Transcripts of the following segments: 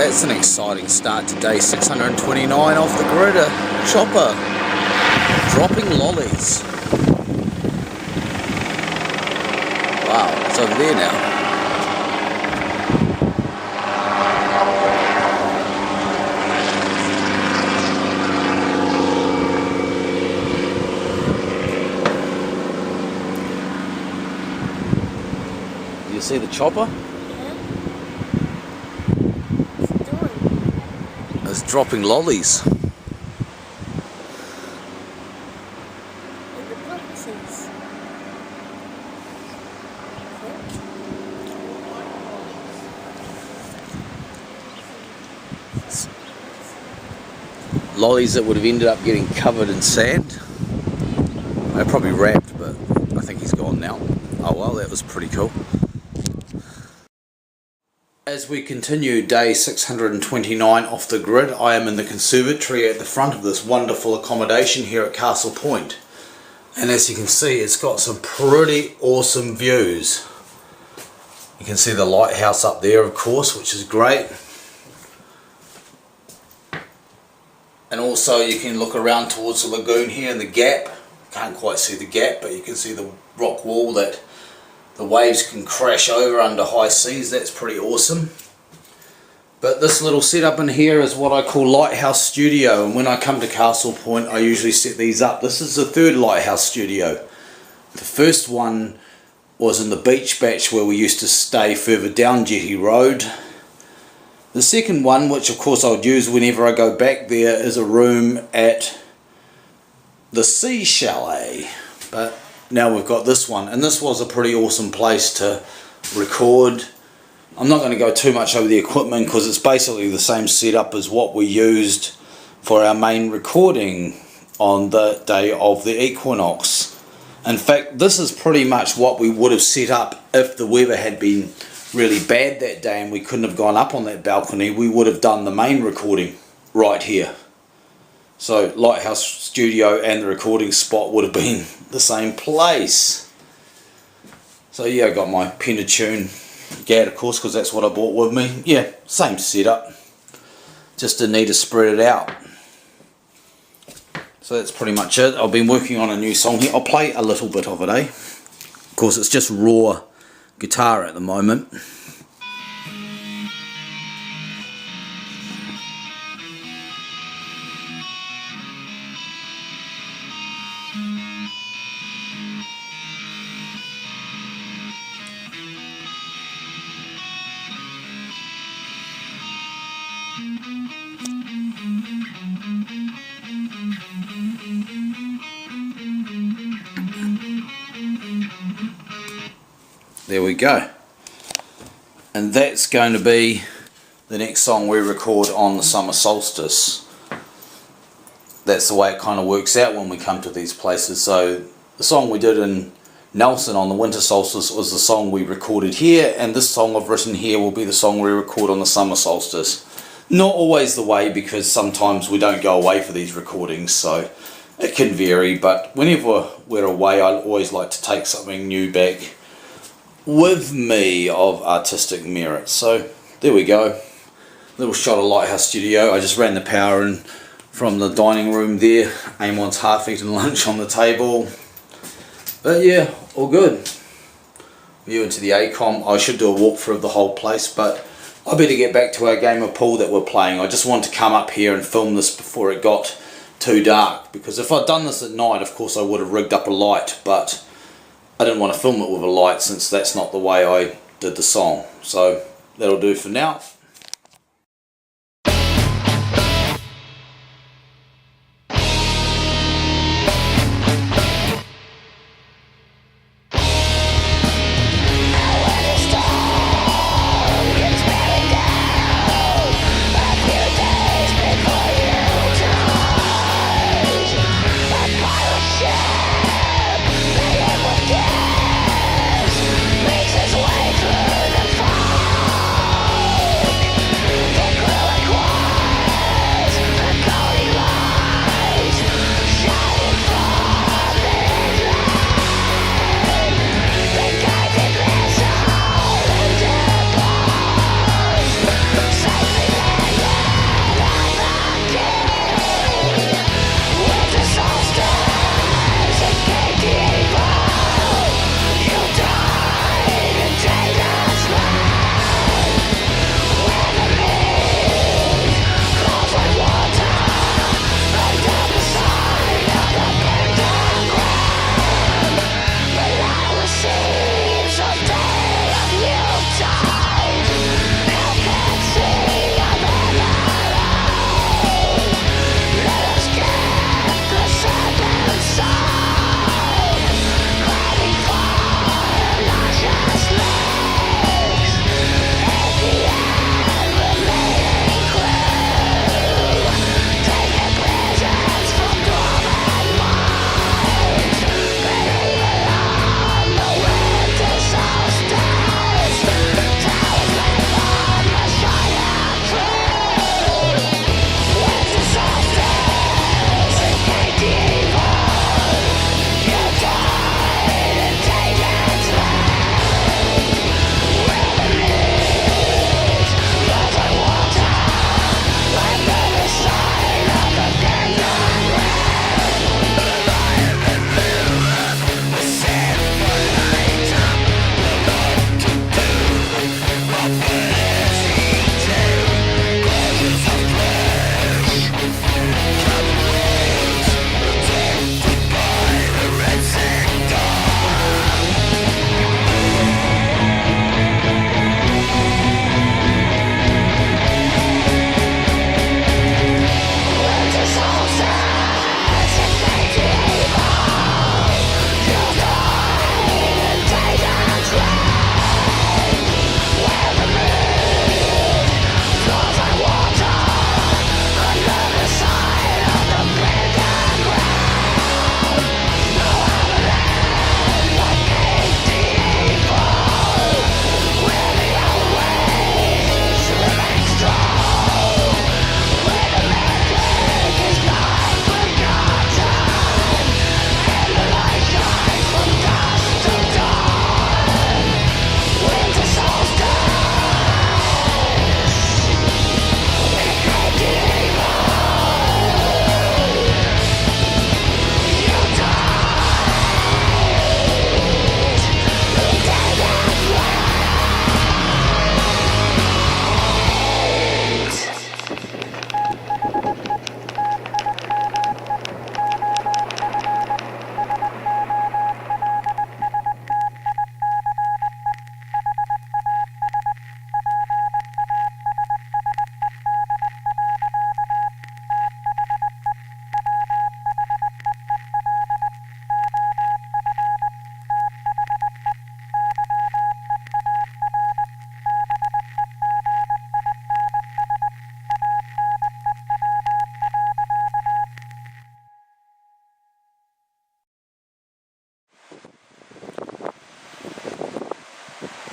That's an exciting start to day 629 off the grid. A chopper dropping lollies. Wow, it's over there now. Do you see the chopper? It's dropping lollies. Lollies that would have ended up getting covered in sand. They're probably wrapped, but I think he's gone now. Oh well, that was pretty cool. As we continue day 629 off the grid, I am in the conservatory at the front of this wonderful accommodation here at Castlepoint. And as you can see, it's got some pretty awesome views. You can see the lighthouse up there, of course, which is great. And also you can look around towards the lagoon here and the gap. Can't quite see the gap, but you can see the rock wall that the waves can crash over under high seas. That's pretty awesome. But this little setup in here is what I call Lighthouse Studio, and when I come to Castlepoint I usually set these up. This is the third Lighthouse Studio. The first one was in the beach batch where we used to stay further down Jetty Road. The second one, which of course I would use whenever I go back there, is a room at the Sea Chalet. But now we've got this one, and this was a pretty awesome place to record. I'm not going to go too much over the equipment because it's basically the same setup as what we used for our main recording on the day of the equinox. In fact, this is pretty much what we would have set up if the weather had been really bad that day and we couldn't have gone up on that balcony. We would have done the main recording right here. So Lighthouse Studio and the recording spot would have been the same place. So yeah, I got my Pentatune GAD, of course, because that's what I bought with me. Yeah, same setup, just to need to spread it out. So that's pretty much it. I've been working on a new song here. I'll play a little bit of it, eh? Of course, it's just raw guitar at the moment. There we go. And that's going to be the next song we record on the summer solstice. That's the way it kind of works out when we come to these places. So the song we did in Nelson on the winter solstice was the song we recorded here, and this song I've written here will be the song we record on the summer solstice. Not always the way, because sometimes we don't go away for these recordings, so it can vary, but whenever we're away I always like to take something new back with me of artistic merit. So there we go, little shot of Lighthouse Studio. I just ran the power in from the dining room there. Amon's half-eaten lunch on the table. But yeah, all good. View into the accomm. I should do a walkthrough of the whole place, but I better get back to our game of pool that we're playing. I just wanted to come up here and film this before it got too dark, because if I'd done this at night, of course I would have rigged up a light, but I didn't want to film it with a light since that's not the way I did the song. So that'll do for now.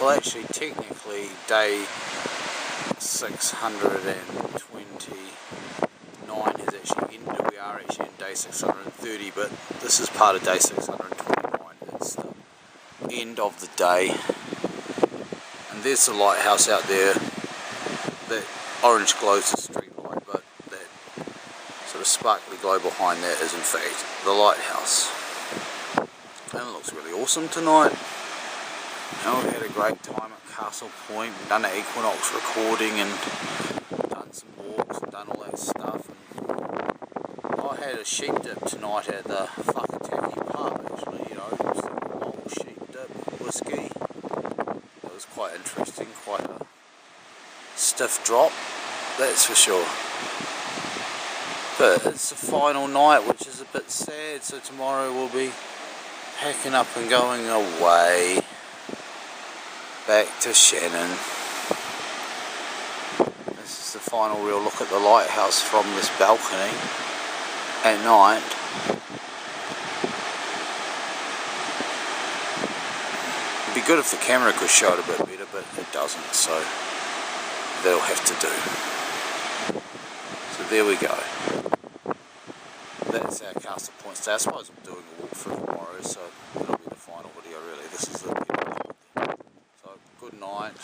well actually technically day 629 has actually ended. We are actually in day 630, but this is part of day 629. It's the end of the day. And there's the lighthouse out there. That orange glows the street light, but that sort of sparkly glow behind that is in fact the lighthouse. And it looks really awesome tonight. And we had a great time at Castlepoint, done an equinox recording and done some walks and done all that stuff. And I had a sheep dip tonight at the Whakataki pub actually, you know, some long sheep dip, whiskey. It was quite interesting, quite a stiff drop, that's for sure. But it's the final night, which is a bit sad, so tomorrow we'll be packing up and going away back to Shannon. This is the final real look at the lighthouse from this balcony at night. It'd be good if the camera could show it a bit better, but it doesn't, so that'll have to do. So there we go. That's our Castlepoint stay. I suppose I'm doing a walkthrough tomorrow, so it'll be the final video really. This is the so good night.